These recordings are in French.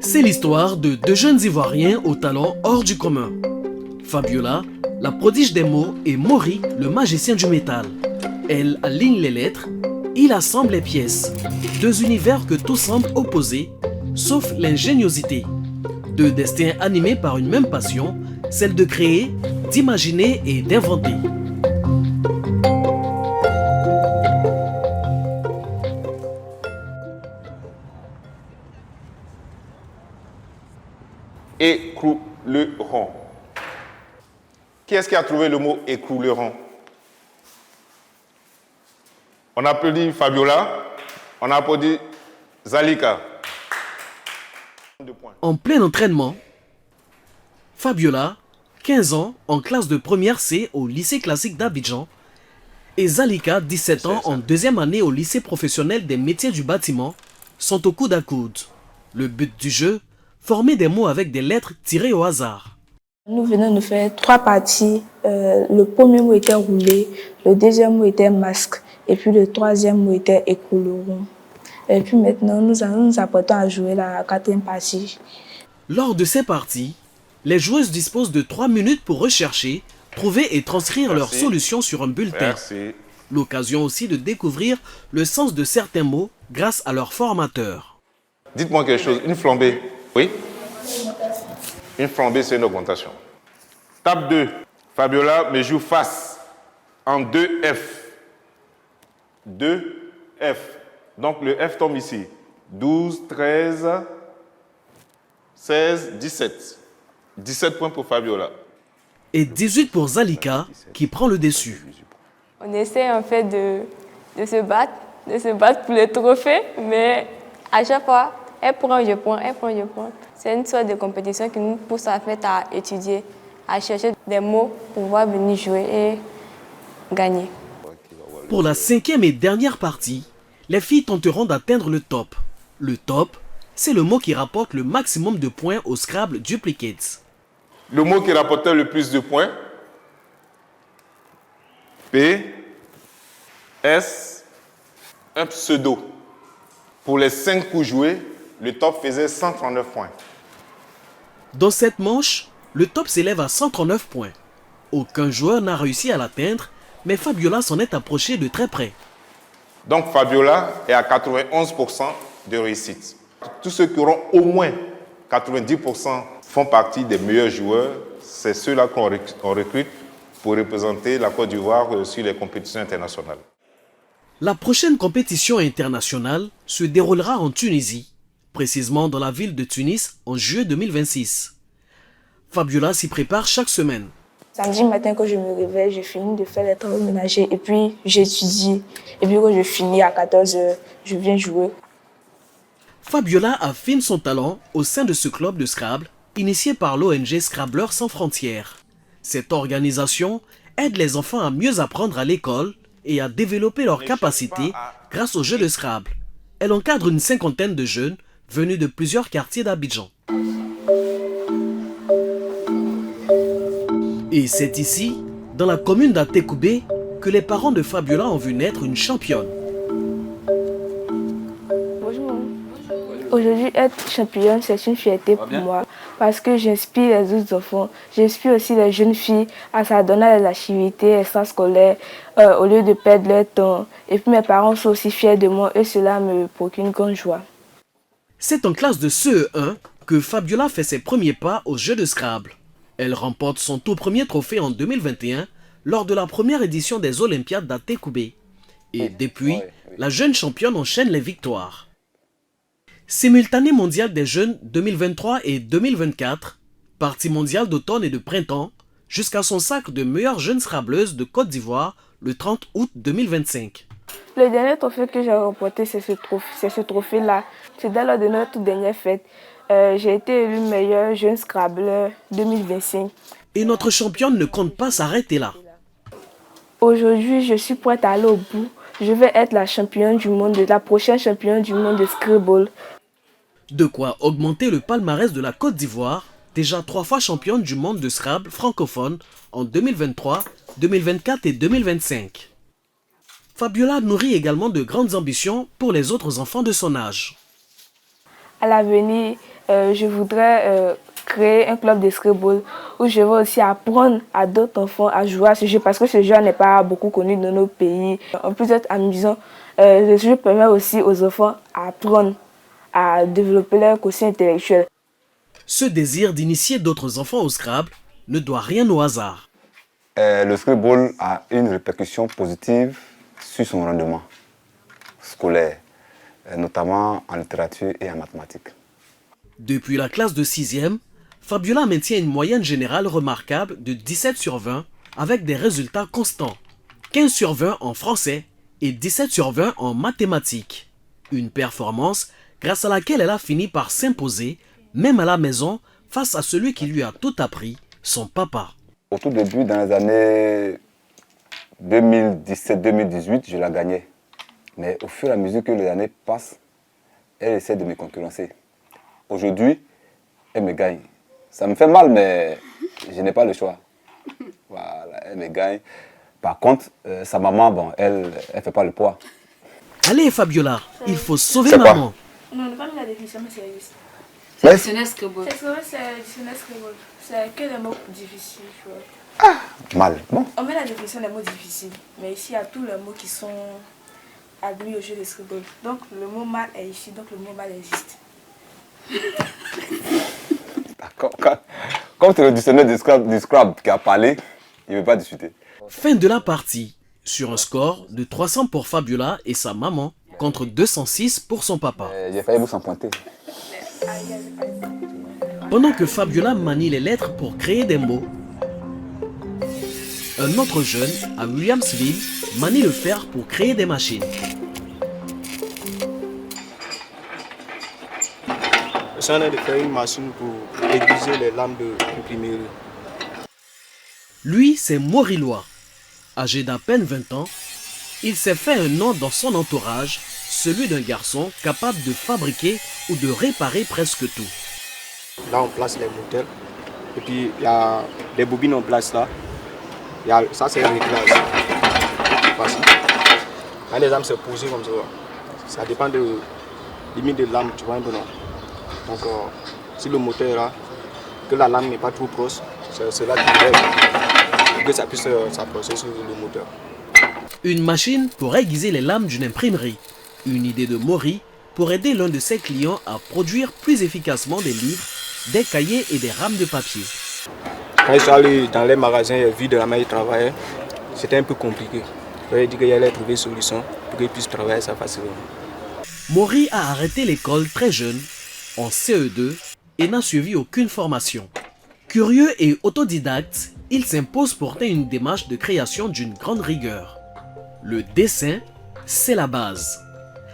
C'est l'histoire de deux jeunes Ivoiriens au talent hors du commun. Fabiola, la prodige des mots, et Maury, le magicien du métal. Elle aligne les lettres, il assemble les pièces. Deux univers que tout semble opposés, sauf l'ingéniosité. Deux destins animés par une même passion, celle de créer, d'imaginer et d'inventer. Écrouleron. Qui est-ce qui a trouvé le mot écrouleron? On applaudit Fabiola, on applaudit Zalika. En plein entraînement, Fabiola, 15 ans, en classe de première C au lycée classique d'Abidjan, et Zalika, 17 ans, en deuxième année au lycée professionnel des métiers du bâtiment, sont au coude à coude. Le but du jeu, former des mots avec des lettres tirées au hasard. Nous venons de faire 3 parties. Le premier mot était roulé, le deuxième mot était masque, et puis le troisième mot était écrouleron. Et puis maintenant, nous nous apprêtons à jouer la 4e partie. Lors de ces parties, les joueuses disposent de 3 minutes pour rechercher, trouver et transcrire leur solution sur un bulletin. L'occasion aussi de découvrir le sens de certains mots grâce à leur formateur. Dites-moi quelque chose, une flambée. Oui? Une flambée, c'est une augmentation. Tape 2. Fabiola me joue face en 2F. 2F. Donc le F tombe ici. 12, 13, 16, 17. 17 points pour Fabiola. Et 18 pour Zalika, qui prend le dessus. On essaie en fait de se battre pour le trophée, mais à chaque fois, elle prend, je prends, elle prend, je prends. C'est une sorte de compétition qui nous pousse en fait à étudier, à chercher des mots pour pouvoir venir jouer et gagner. Pour la 5e et dernière partie, les filles tenteront d'atteindre le top. Le top, c'est le mot qui rapporte le maximum de points au Scrabble Duplicates. Le mot qui rapportait le plus de points, P, S, un pseudo. Pour les 5 coups joués, le top faisait 139 points. Dans cette manche, le top s'élève à 139 points. Aucun joueur n'a réussi à l'atteindre, mais Fabiola s'en est approché de très près. Donc Fabiola est à 91% de réussite. Tous ceux qui auront au moins 90% font partie des meilleurs joueurs. C'est ceux-là qu'on recrute pour représenter la Côte d'Ivoire sur les compétitions internationales. La prochaine compétition internationale se déroulera en Tunisie, précisément dans la ville de Tunis en juillet 2026. Fabiola s'y prépare chaque semaine. Samedi matin, quand je me réveille, je finis de faire les travaux ménagers et puis j'étudie. Et puis quand je finis à 14h, je viens jouer. Fabiola affine son talent au sein de ce club de Scrabble, initié par l'ONG Scrabbleurs sans frontières. Cette organisation aide les enfants à mieux apprendre à l'école et à développer leurs capacités grâce au jeu de Scrabble. Elle encadre une 50aine de jeunes venus de plusieurs quartiers d'Abidjan. Et c'est ici, dans la commune d'Atekoubé, que les parents de Fabiola ont vu naître une championne. Bonjour. Aujourd'hui, être championne, c'est une fierté pour moi parce que j'inspire les autres enfants. J'inspire aussi les jeunes filles à s'adonner à l'activité extrascolaire au lieu de perdre leur temps. Et puis mes parents sont aussi fiers de moi et cela me procure une grande joie. C'est en classe de CE1 que Fabiola fait ses premiers pas au jeu de Scrabble. Elle remporte son tout premier trophée en 2021 lors de la première édition des Olympiades d'Atekoubé. Et depuis, la jeune championne enchaîne les victoires. Simultané mondial des jeunes 2023 et 2024, partie mondiale d'automne et de printemps, jusqu'à son sacre de meilleure jeune scrabbleuse de Côte d'Ivoire le 30 août 2025. Le dernier trophée que j'ai remporté, c'est ce trophée-là. C'était lors de notre toute dernière fête. J'ai été élue meilleure jeune Scrabbleur 2025. Et notre championne ne compte pas s'arrêter là. Aujourd'hui, je suis prête à aller au bout. Je vais être la championne du monde, la prochaine championne du monde de Scrabble. De quoi augmenter le palmarès de la Côte d'Ivoire, déjà 3 fois championne du monde de Scrabble francophone en 2023, 2024 et 2025. Fabiola nourrit également de grandes ambitions pour les autres enfants de son âge. À l'avenir, je voudrais créer un club de Scrabble où je vais aussi apprendre à d'autres enfants à jouer à ce jeu parce que ce jeu n'est pas beaucoup connu dans nos pays. En plus d'être amusant, le jeu permet aussi aux enfants d'apprendre à développer leur quotient intellectuel. Ce désir d'initier d'autres enfants au Scrabble ne doit rien au hasard. Le Scrabble a une répercussion positive sur son rendement scolaire, notamment en littérature et en mathématiques. Depuis la classe de 6e, Fabiola maintient une moyenne générale remarquable de 17 sur 20 avec des résultats constants. 15 sur 20 en français et 17 sur 20 en mathématiques. Une performance grâce à laquelle elle a fini par s'imposer, même à la maison, face à celui qui lui a tout appris, son papa. Au tout début, dans les années 2017-2018, je la gagnais. Mais au fur et à mesure que les années passent, elle essaie de me concurrencer. Aujourd'hui, elle me gagne. Ça me fait mal, mais je n'ai pas le choix. Voilà, elle me gagne. Par contre, sa maman, bon, elle ne fait pas le poids. Allez Fabiola, il faut sauver maman. Non, on n'a pas mis la définition, mais c'est juste. C'est le dictionnaire Scrabble. C'est le dictionnaire Scrabble. C'est que des mots difficiles, tu vois. Mal, bon. On met la définition des mots difficiles, mais ici, il y a tous les mots qui sont admis au jeu de Scrabble. Donc, le mot mal est ici, donc le mot mal existe. Comme c'est le dictionnaire du Scrabble qui a parlé, il ne veut pas discuter. Fin de la partie, sur un score de 300 pour Fabiola et sa maman, contre 206 pour son papa. J'ai failli vous s'en pointer. Pendant que Fabiola manie les lettres pour créer des mots, un autre jeune, à Williamsville, manie le fer pour créer des machines. Je suis en train de faire une machine pour aiguiser les lames d'imprimerie. Lui, c'est Morilois. Âgé d'à peine 20 ans, il s'est fait un nom dans son entourage, celui d'un garçon capable de fabriquer ou de réparer presque tout. Là, on place les moteurs. Et puis, il y a des bobines en place là. Ça, c'est le réglage. Facile. Quand les lames se posent comme ça, ça dépend de limite de lame, tu vois un peu, non? Donc, si le moteur est là, que la lame n'est pas trop proche, c'est là qu'il règle. Que ça puisse s'approcher sur le moteur. Une machine pour aiguiser les lames d'une imprimerie. Une idée de Maury pour aider l'un de ses clients à produire plus efficacement des livres, des cahiers et des rames de papier. Quand je suis allé dans les magasins vides de la main, il travaillait, c'était un peu compliqué. Il dit qu'il allait trouver une solution pour qu'il puisse travailler ça facilement. Maury a arrêté l'école très jeune, en CE2, et n'a suivi aucune formation. Curieux et autodidacte, il s'impose pourtant une démarche de création d'une grande rigueur. Le dessin, c'est la base.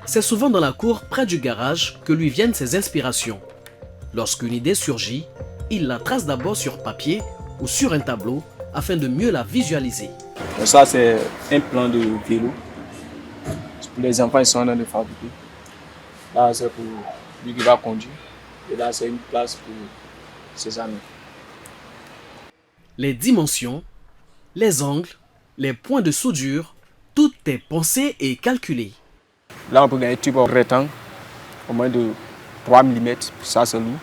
C'est souvent dans la cour près du garage que lui viennent ses inspirations. Lorsqu'une idée surgit, il la trace d'abord sur papier ou sur un tableau afin de mieux la visualiser. Ça, c'est un plan de vélo. Pour les enfants, ils sont en train de fabriquer. Là, c'est pour lui qui va conduire. Et là, c'est une place pour ses amis. Les dimensions, les angles, les points de soudure, tout est pensé et calculé. Là, on peut gagner un tube en rectangle, au moins de 3 mm, ça c'est lourd.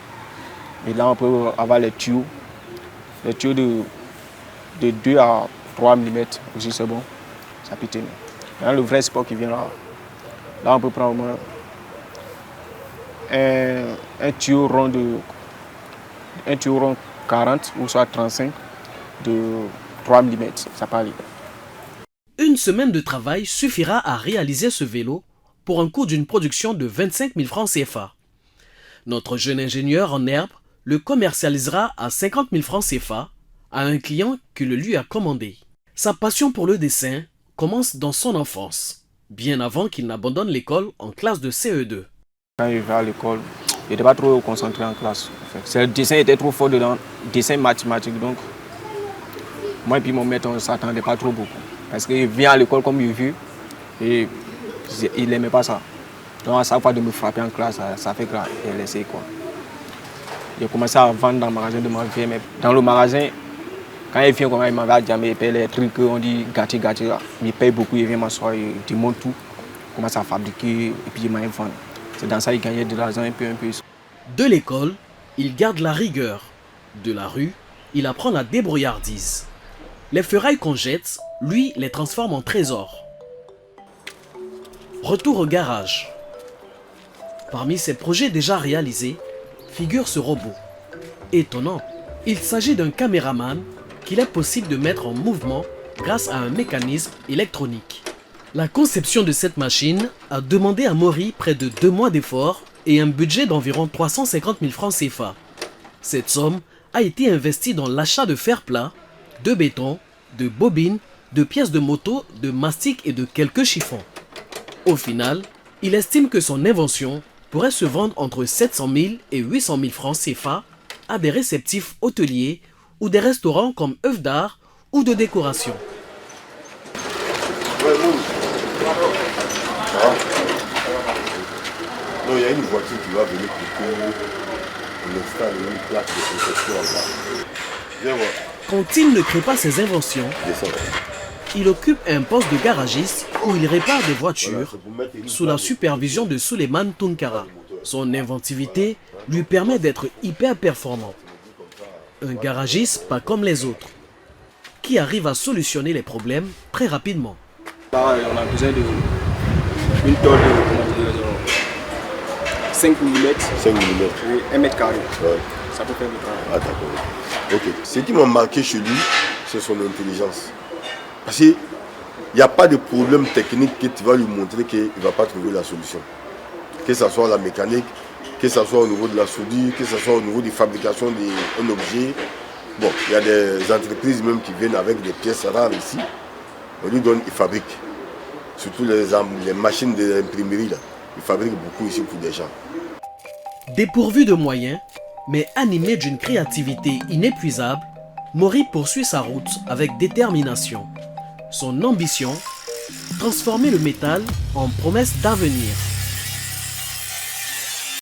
Et là, on peut avoir les tuyaux de 2 à 3 mm aussi, c'est bon, ça peut tenir. Maintenant, le vrai support qui vient là, on peut prendre au moins un tuyau rond 40 ou soit 35 de 3 mm, ça peut aller. Une semaine de travail suffira à réaliser ce vélo pour un coût d'une production de 25 000 francs CFA. Notre jeune ingénieur en herbe le commercialisera à 50 000 francs CFA à un client qui le lui a commandé. Sa passion pour le dessin commence dans son enfance, bien avant qu'il n'abandonne l'école en classe de CE2. Quand il va à l'école, il n'était pas trop concentré en classe. En fait. Le dessin était trop fort dedans, dessin mathématique. Donc, moi et puis mon maître, on ne s'attendait pas trop beaucoup. Parce qu'il vient à l'école comme il veut et il n'aimait pas ça. Donc à chaque fois de me frapper en classe, ça fait qu'il essaie quoi. J'ai commencé à vendre dans le magasin de ma vie, mais dans le magasin, quand il vient, il m'avait jamais payé les trucs, on dit gâté, il paye beaucoup, il vient m'asseoir, il démonte tout, il commence à fabriquer et puis il m'a vendre. C'est dans ça qu'il gagnait de l'argent un peu. De l'école, il garde la rigueur. De la rue, il apprend la débrouillardise. Les ferrailles qu'on jette, lui, les transforme en trésors. Retour au garage. Parmi ses projets déjà réalisés, figure ce robot. Étonnant, il s'agit d'un caméraman qu'il est possible de mettre en mouvement grâce à un mécanisme électronique. La conception de cette machine a demandé à Maury près de 2 mois d'efforts et un budget d'environ 350 000 francs CFA. Cette somme a été investie dans l'achat de fer plat, de béton, de bobines, de pièces de moto, de mastic et de quelques chiffons. Au final, il estime que son invention pourrait se vendre entre 700 000 et 800 000 francs CFA à des réceptifs hôteliers ou des restaurants comme œuvres d'art ou de décoration. Non, il y a une voiture qui va venir pour qu'on installe une plaque de protection en bas. Viens voir. Quand il ne crée pas ses inventions, il occupe un poste de garagiste où il répare des voitures sous la supervision de Suleiman Tunkara. Son inventivité lui permet d'être hyper performant. Un garagiste pas comme les autres, qui arrive à solutionner les problèmes très rapidement. Là, on a besoin d'une tôle de 5 mm, 5 mm. et 1 mètre carré. Ouais. Ça peut faire le travail. Ah d'accord. Ok. Ce qui m'a marqué chez lui, c'est son intelligence. Parce qu'il n'y a pas de problème technique que tu vas lui montrer qu'il ne va pas trouver la solution. Que ce soit la mécanique, que ce soit au niveau de la soudure, que ce soit au niveau de la fabrication d'un objet. Bon, il y a des entreprises même qui viennent avec des pièces rares ici. On lui donne, il fabrique. Surtout les machines d'imprimerie, là. Il fabrique beaucoup ici pour des gens. Dépourvu de moyens, mais animé d'une créativité inépuisable, Maury poursuit sa route avec détermination. Son ambition, transformer le métal en promesse d'avenir.